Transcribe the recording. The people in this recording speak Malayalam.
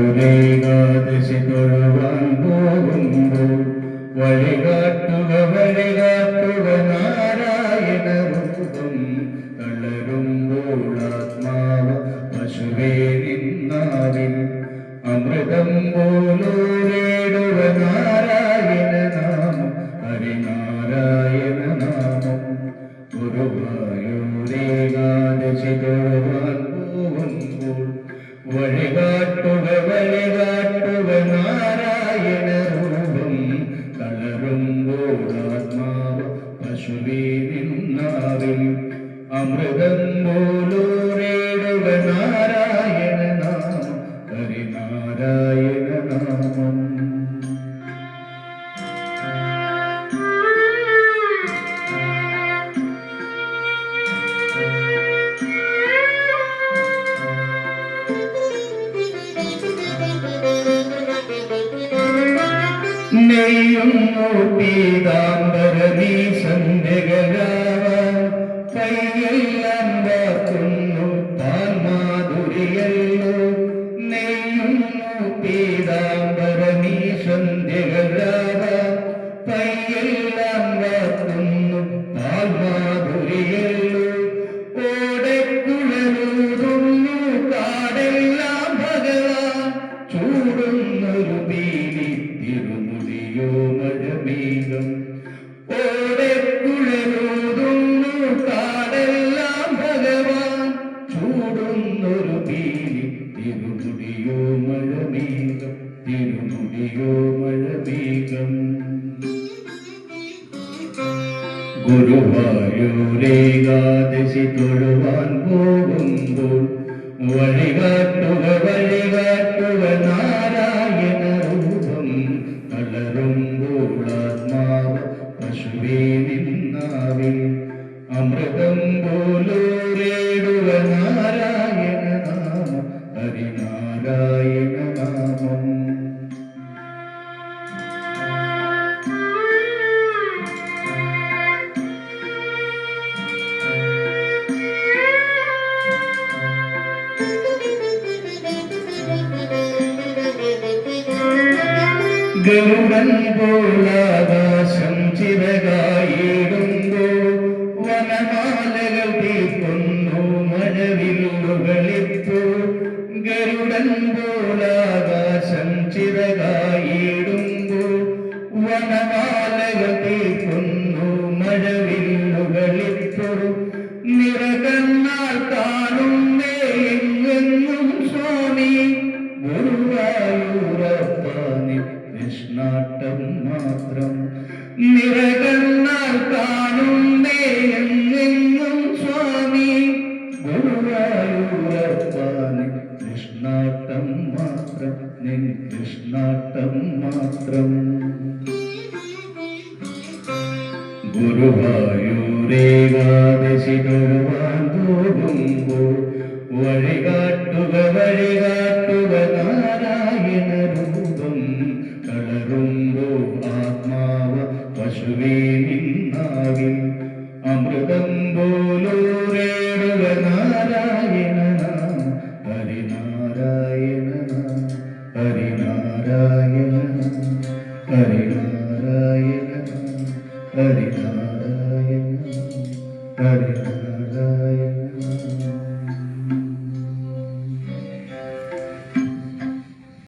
ഗുരുവായൂരേകാദശി തൊഴുവാൻ പോകുമ്പോൾ വഴികാട്ടുക നാരായണ രൂപം. തളരുമ്പോൾ ആത്മാവ് പശുവേ നിന്നാവിൽ അമൃതം പോലൂരേടുക നാരായണ നാമം ഹരിനാരായണ നാമം. ഗുരുവായൂരേകാദശി തൊഴുവാൻ പോകുമ്പോൾ വഴികാട്ടുക നാരായണ രൂപം. തളരുമ്പോൾ ആത്മാവ് പശുവേ നിന്നാവിൽ അമൃതം പോലൂരേടുക നാരായണ നാമം ഹരിനാരായണ നാമം. നെയ്യുന്നു പീതാംബരനീ സന്ധ്യകളാവ കൈയെല്ലാം വാക്കുന്നു പാൽമാധുരിയല്ലോ. നെയ്യുന്നു പീതാംബരനീ സന്ധ്യകളാവ കൈയെല്ലാം വാക്കുന്നു പാൽമാധുരിയല്ലോ. ഓടക്കുഴലൂതുന്നു കാടെല്ലാം ഭഗവാൻ ചൂടുന്നൊരു പീലി തിരുമുടിയോ മഴമേഘം. ഓടക്കുഴലൂതുന്നു കാടെല്ലാം ഭഗവാൻ ചൂടുന്നൊരു പീലി തിരുമുടിയോ മഴമേഘം. തിരുമുടിയോ മഴമേഘം. ഗുരുവായൂരേകാദശി തൊഴുവാൻ പോകുമ്പോൾ വഴികാട്ടുക നാരായണ രൂപം. തളരുമ്പോൾ ആത്മാവ് പശുവേ നിന്നാവിൽ അമൃതം പോലൂരേടുക നാരായണ നാമം ഹരിനാരായണ നാമം. ഗരുഡൻ പോലാകാശം ചിറകായിടുമ്പോ വനമാലകൾ തീർക്കുന്നു മഴവില്ലുകളിപ്പോ. ഗരുഡൻ പോലാകാശം ചിറകായിടുമ്പോ വനമാലകൾ തീർക്കുന്നു മഴവില്ലുകളിപ്പോ. നിറകണ്ണാൽ കാണുന്നേ എങ്ങെന്നും സ്വാമി ഗുരുവായൂരപ്പനെ കൃഷ്ണാട്ടം മാത്രം. നിറകണ്ണാൽ കാണുന്നേ എങ്ങെന്നും സ്വാമി ഗുരുവായൂരപ്പനെ കൃഷ്ണാട്ടം മാത്രം. നിൻ കൃഷ്ണാട്ടം മാത്രം. ഗുരുവായൂരേകാദശി തൊഴുവാൻ പോകുമ്പോൾ വഴികാട്ടുക നാരായണ രൂപം. തളരുമ്പോൾ ആത്മാവ് പശുവേ നിന്നാവിൽ അമൃതം പോലൂരേടുക നാരായണ നാമം ഹരിനാരായണ നാമം ഹരിനാരായണ ഹരിനാരായണ ഹരി